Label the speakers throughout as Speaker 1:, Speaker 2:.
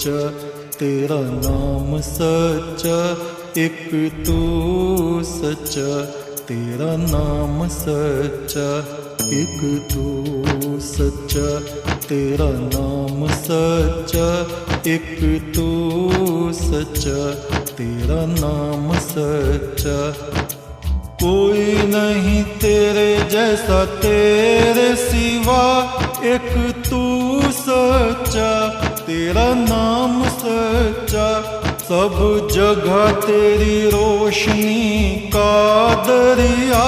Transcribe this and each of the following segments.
Speaker 1: तेरा नाम सच्चा, एक तू सच्चा, तेरा नाम सच्चा, एक तू सच्चा, तेरा नाम सच्चा, एक तू सच्चा, तेरा नाम सच्चा। कोई नहीं तेरे जैसा तेरे सिवा, एक तू सच्चा, तेरा नाम सच्चा। सब जगह तेरी रोशनी का दरिया,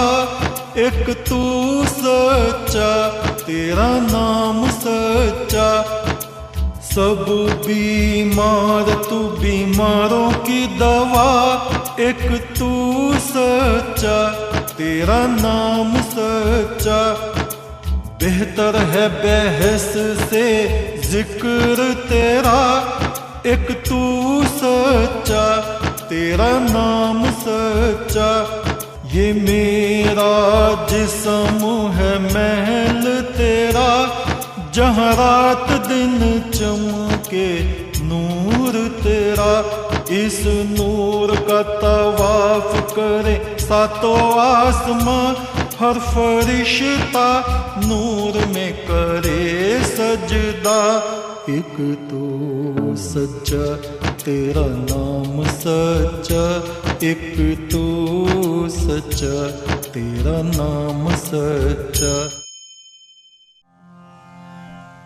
Speaker 1: एक तू सच्चा, तेरा नाम सच्चा। सब बीमार तू बीमारों की दवा, एक तू सच्चा, तेरा नाम सच्चा। बेहतर है बहस से जिक्र तेरा, एक तू सच्चा, तेरा नाम सच्चा। ये मेरा जिस्म है महल तेरा, जहाँ रात दिन चमके नूर तेरा। इस नूर का तवाफ करे सातों आसमां, हर फरिश्ता नूर में करे सजदा। एक तू सच्चा, तेरा नाम सच्चा, एक तू सच्चा, तेरा नाम सच्चा।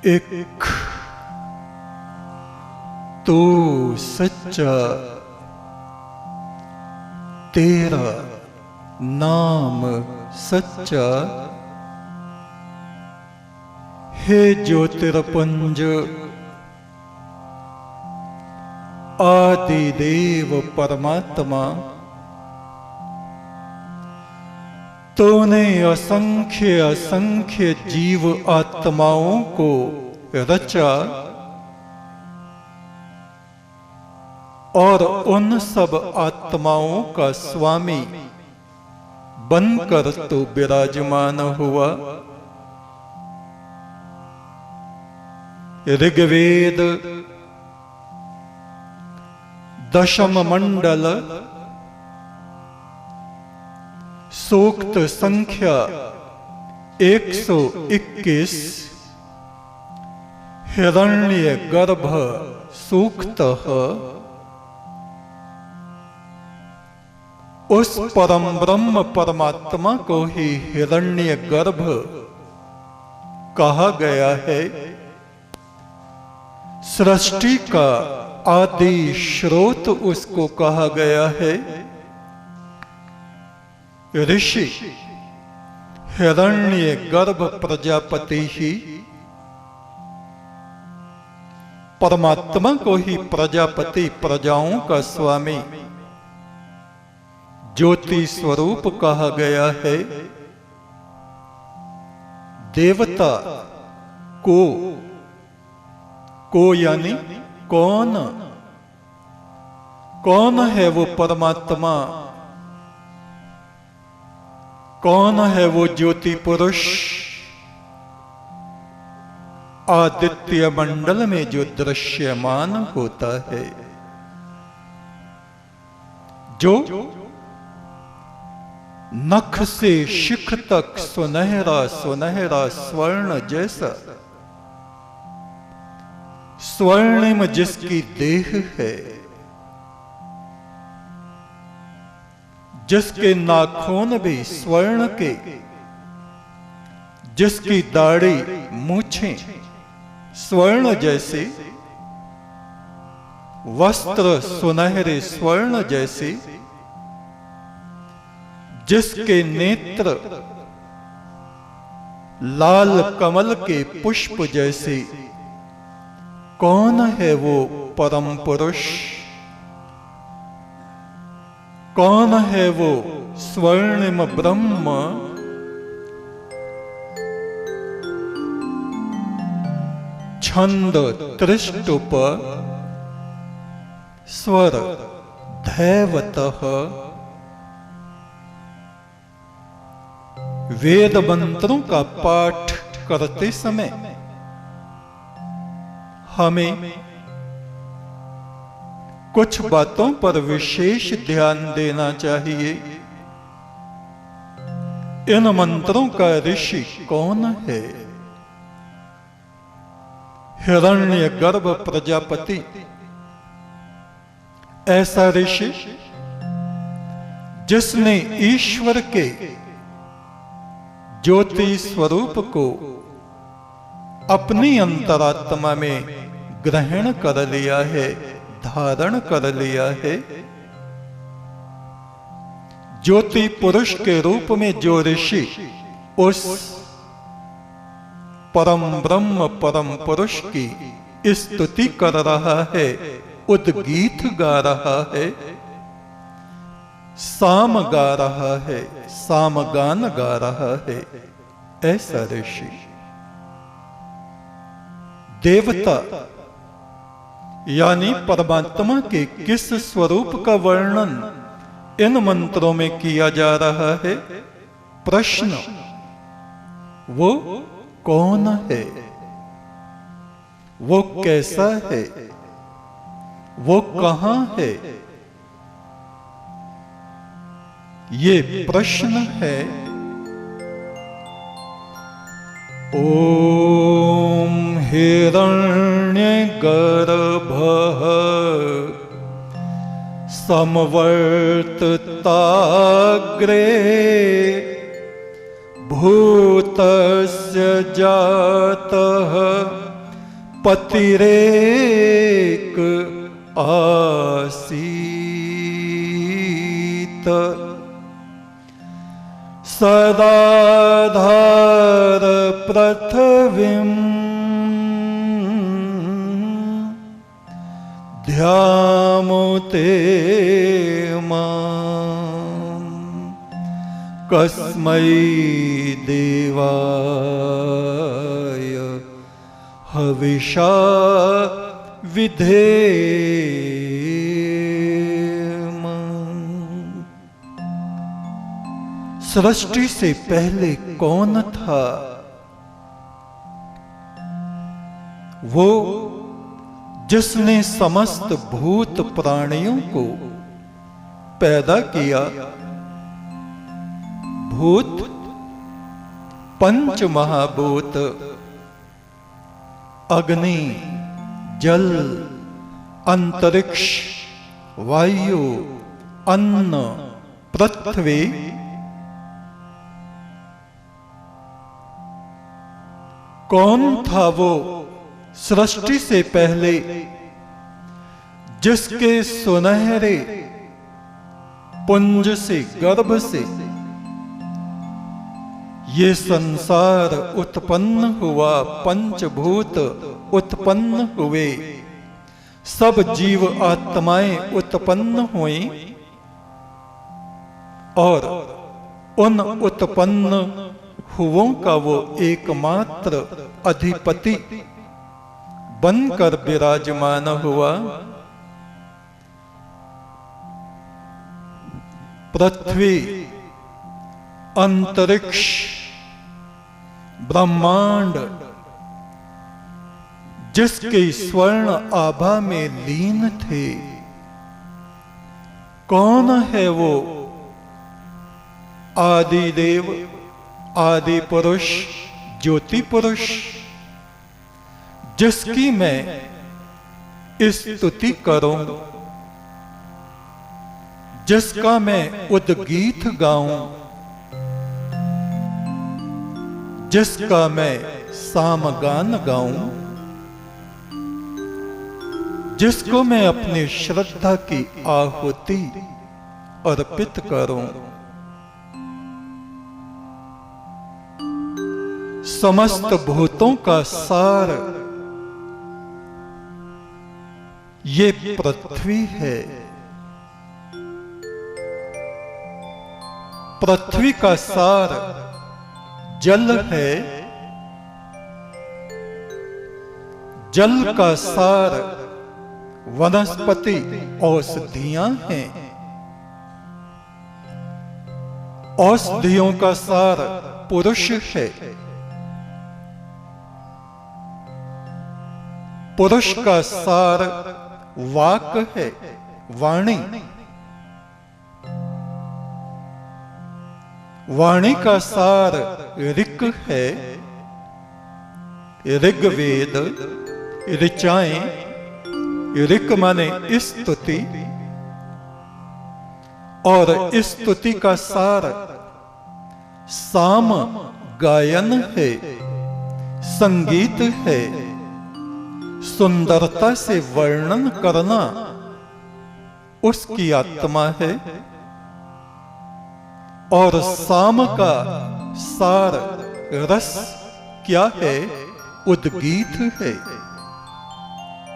Speaker 1: एक तू सच्चा, तेरा नाम सच्चा। हे ज्योतिर्पुंज आदि देव परमात्मा, तूने असंख्य असंख्य जीव आत्माओं को रचा और उन सब आत्माओं का स्वामी बनकर तू विराजमान हुआ। ऋग्वेद दशम मंडल सूक्त संख्या 121 हिरण्य गर्भ सूक्त। उस परम ब्रह्म परमात्मा को ही हिरण्य गर्भ कहा गया है। सृष्टि का आदि स्रोत उसको कहा गया है। ऋषि हिरण्य गर्भ प्रजापति ही परमात्मा को ही प्रजापति प्रजाओं का स्वामी ज्योति स्वरूप कहा गया है। देवता को यानी कौन, कौन है वो परमात्मा, कौन है वो ज्योति पुरुष। आदित्य मंडल में जो दृश्यमान होता है, जो नख से शिख तक सुनहरा सुनहरा स्वर्ण जैसा, स्वर्णिम जिसकी देह है, जिसके नाखून भी स्वर्ण के, जिसकी दाढ़ी मूछें स्वर्ण जैसे, वस्त्र सुनहरे स्वर्ण जैसे, जिसके नेत्र लाल कमल के पुष्प जैसे, कौन है वो परम पुरुष, कौन है वो स्वर्णिम ब्रह्म। छंद त्रिष्टुप स्वर धैवतः। वेद मंत्रों का पाठ करते समय हमें कुछ बातों पर विशेष ध्यान देना चाहिए। इन मंत्रों का ऋषि कौन है? हिरण्यगर्भ प्रजापति। ऐसा ऋषि जिसने ईश्वर के ज्योति स्वरूप को अपनी अंतरात्मा में ग्रहण कर लिया है, धारण कर लिया है। ज्योति पुरुष के रूप में जो ऋषि उस परम ब्रह्म परम पुरुष की स्तुति कर रहा है, उद्गीत गा रहा है, साम गा रहा है, सामगान गा रहा है, ऐसा ऋषि देवता यानी परमात्मा के किस स्वरूप का वर्णन इन मंत्रों में किया जा रहा है? प्रश्न, वो कौन है? वो कैसा है? वो कहां है? ये प्रश्न है। ओम हिरण्यगर्भः समवर्तताग्रे भूतस्य जातः पतिरेक आसीत् सदाधार पृथ्वीम् ध्यामुते माम् कस्मै देवाय हविषा विधेम। सृष्टि से पहले कौन था? वो जिसने समस्त भूत प्राणियों को पैदा किया। भूत पंच महाभूत अग्नि, जल, अंतरिक्ष, वायु, अन्न, पृथ्वी, कौन था वो सृष्टि से पहले जिसके सुनहरे पुंज से, गर्भ से ये संसार उत्पन्न हुआ, पंचभूत उत्पन्न हुए, सब जीव आत्माएं उत्पन्न हुई और उन उत्पन्न हुओं का वो एकमात्र अधिपति बनकर विराजमान हुआ। पृथ्वी, अंतरिक्ष, ब्रह्मांड जिसके स्वर्ण आभा में लीन थे, कौन है वो? आदि देव, आदि पुरुष, ज्योति पुरुष, जिसकी मैं स्तुति करूं, जिसका मैं उद्गीत गाऊं, जिसका मैं सामगान गाऊं, जिसको मैं अपनी श्रद्धा की आहुति अर्पित करूं। समस्त भूतों का सार ये पृथ्वी है। पृथ्वी का सार जल है, जल का सार वनस्पति औषधियां हैं, औषधियों का सार पुरुष है, पुरुष का सार वाक है, वाणी। वाणी का सार ऋक् है। ऋग्वेद, ऋचाएं, ऋक् माने स्तुति, और स्तुति का सार साम गायन है, संगीत है, सुंदरता से वर्णन करना उसकी आत्मा है। और साम का सार रस क्या है? उद्गीत है,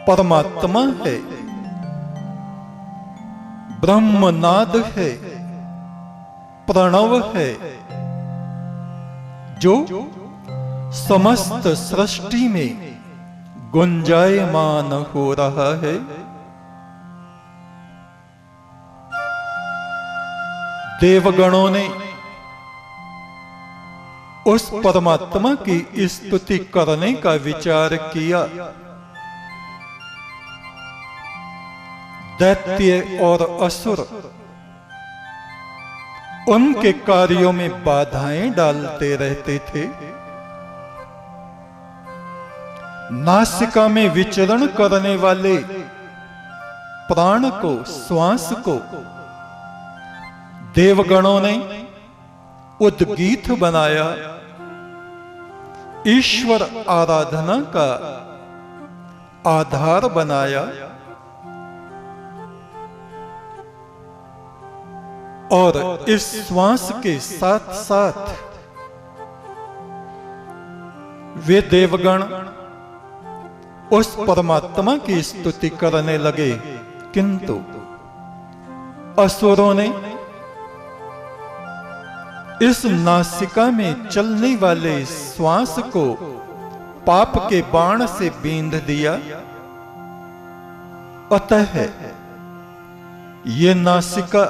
Speaker 1: परमात्मा है, ब्रह्मनाद है, प्रणव है, जो समस्त सृष्टि में गुंजायमान हो रहा है। देवगणों ने उस परमात्मा की स्तुति करने का विचार किया। दैत्य और असुर उनके कार्यों में बाधाएं डालते रहते थे। नासिका में विचरण करने वाले प्राण को, श्वास को देवगणों ने उद्गीत बनाया, ईश्वर आराधना का आधार बनाया। और इस श्वास के साथ साथ वे देवगण उस परमात्मा की स्तुति करने लगे, किंतु असुरों ने इस नासिका में चलने वाले श्वास को पाप के बाण से बींध दिया। अतः ये नासिका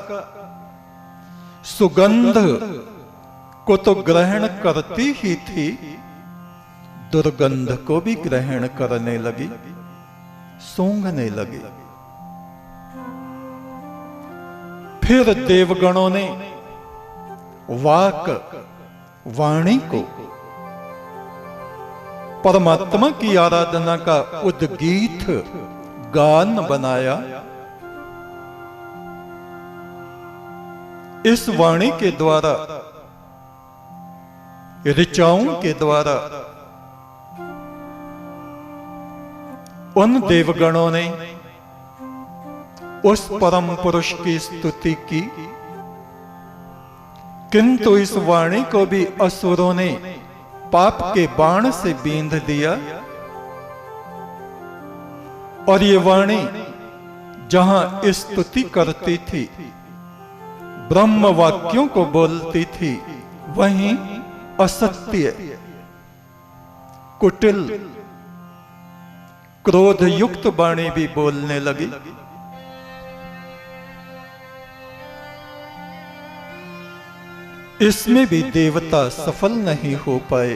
Speaker 1: सुगंध को तो ग्रहण करती ही थी, दुर्गंध को भी ग्रहण करने लगी, सूंघने लगी। फिर देवगणों ने वाक, वाणी को परमात्मा की आराधना का उद्गीत, गान बनाया। इस वाणी के द्वारा, ऋचाओं के द्वारा उन देवगणों ने उस परम पुरुष की स्तुति की, किंतु इस वाणी को भी असुरों ने पाप के बाण से बींध दिया। और ये वाणी जहां स्तुति करती थी, ब्रह्म वाक्यों को बोलती थी, वहीं असत्य, कुटिल, क्रोध युक्त वाणी भी बोलने लगी। इसमें भी देवता सफल नहीं हो पाए।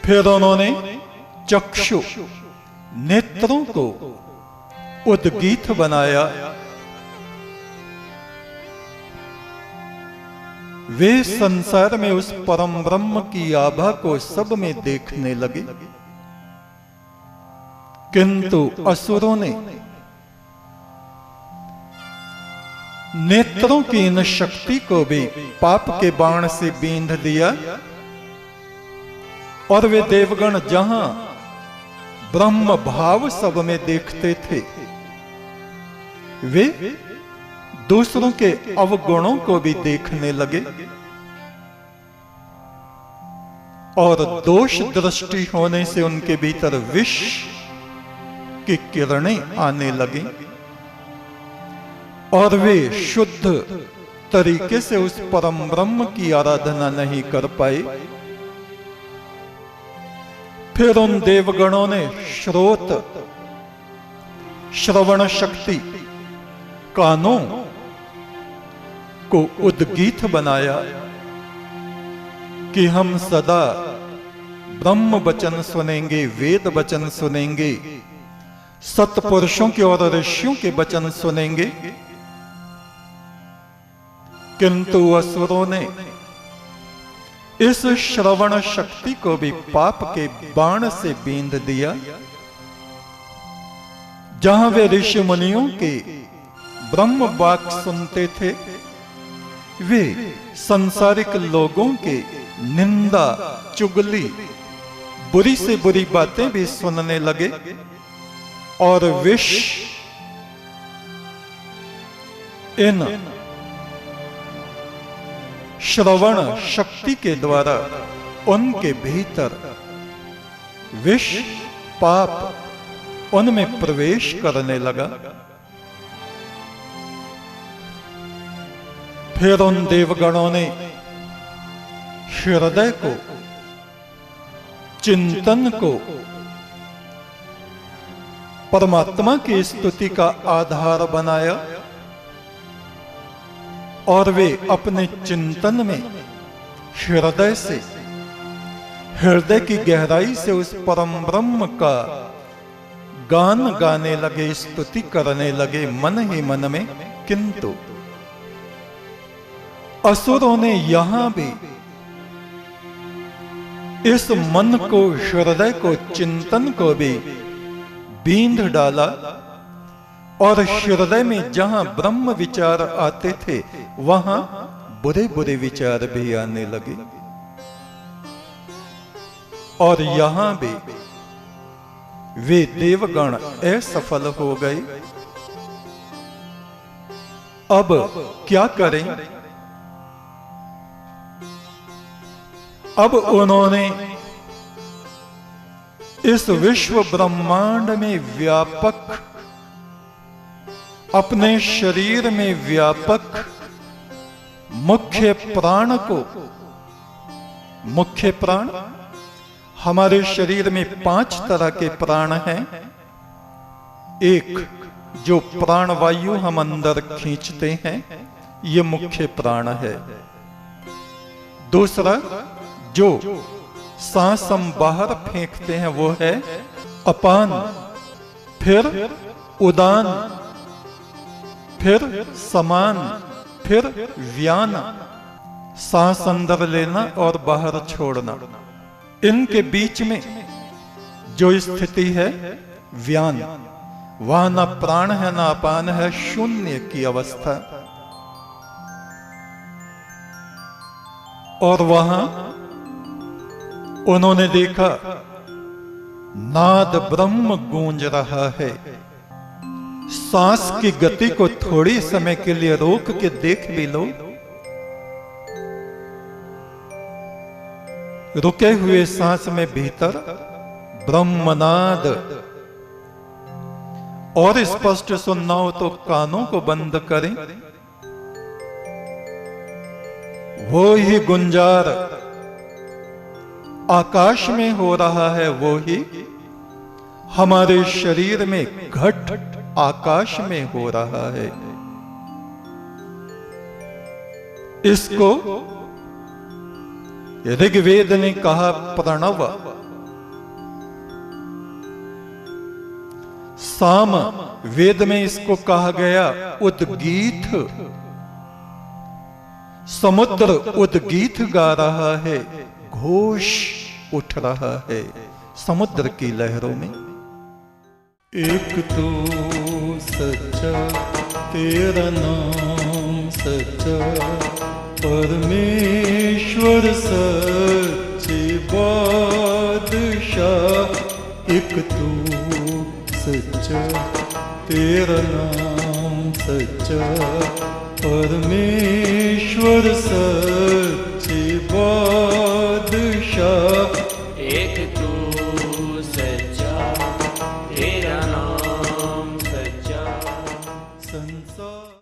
Speaker 1: फिर उन्होंने चक्षु, नेत्रों को उद्गीत बनाया। वे संसार में उस परम ब्रह्म की आभा को सब में देखने लगे, किंतु असुरों ने नेत्रों की इन शक्ति को भी पाप के बाण से बींध दिया। और वे देवगण जहां ब्रह्म भाव सब में देखते थे, वे दूसरों के अवगुणों को भी देखने लगे और दोष दृष्टि होने से उनके भीतर विष की किरणें आने लगी और वे शुद्ध तरीके से उस परम ब्रह्म की आराधना नहीं कर पाए। फिर उन देवगणों ने श्रोत, श्रवण शक्ति, कानों को उद्गीत बनाया कि हम सदा ब्रह्म वचन सुनेंगे, वेद वचन सुनेंगे, सत्पुरुषों के और ऋषियों के वचन सुनेंगे, किंतु असुरों ने इस श्रवण शक्ति को भी पाप के बाण से बींध दिया। जहां वे ऋषि मुनियों के ब्रह्म वाक सुनते थे, वे संसारिक लोगों के निंदा, चुगली, बुरी से बुरी बातें भी सुनने लगे और विष इन श्रवण शक्ति के द्वारा उनके भीतर विष पाप उनमें प्रवेश करने लगा। फिर उन देवगणों ने हृदय को, चिंतन को परमात्मा की स्तुति का आधार बनाया और वे अपने चिंतन में हृदय से, हृदय की गहराई से उस परम ब्रह्म का गान गाने लगे, स्तुति करने लगे मन ही मन में। किंतु असुरों ने यहां भी इस मन को, हृदय को, चिंतन को भी बींध डाला और हृदय में जहां ब्रह्म विचार आते थे, वहां बुरे बुरे विचार भी आने लगे और यहां भी वे देवगण असफल हो गए। अब क्या करें? अब उन्होंने इस विश्व ब्रह्मांड में व्यापक, अपने शरीर में व्यापक मुख्य प्राण को, मुख्य प्राण, हमारे शरीर में 5 तरह के प्राण हैं। एक जो प्राण वायु हम अंदर खींचते हैं, ये मुख्य प्राण है। दूसरा जो सांस हम बाहर फेंकते हैं, वो है अपान, फिर उदान, फिर समान, फिर व्यान, सांस अंदर लेना और बाहर छोड़ना। इनके बीच में जो स्थिति है व्यान, वहां ना प्राण है ना अपान है, शून्य की अवस्था। और वहां उन्होंने देखा नाद ब्रह्म गूंज रहा है। सांस की गति को थोड़ी समय के लिए रोक के देख भी लो। रुके हुए सांस में भीतर ब्रह्मनाद, और स्पष्ट सुनना हो तो कानों को बंद करें। वो ही गुंजार आकाश में हो रहा है, वो ही हमारे शरीर में घट आकाश में हो रहा है। इसको ऋग्वेद ने कहा प्रणव, साम वेद में इसको कहा गया उद्गीत। समुद्र उद्गीत गा रहा है, घोष उठ रहा है समुद्र की लहरों में। एक तो सच्चा तेरा नाम सच्चा, परमेश्वर सच्चे बादशाह। एक तो सच्चा तेरा नाम सच्चा, परमेश्वर सच्चे बादशाह।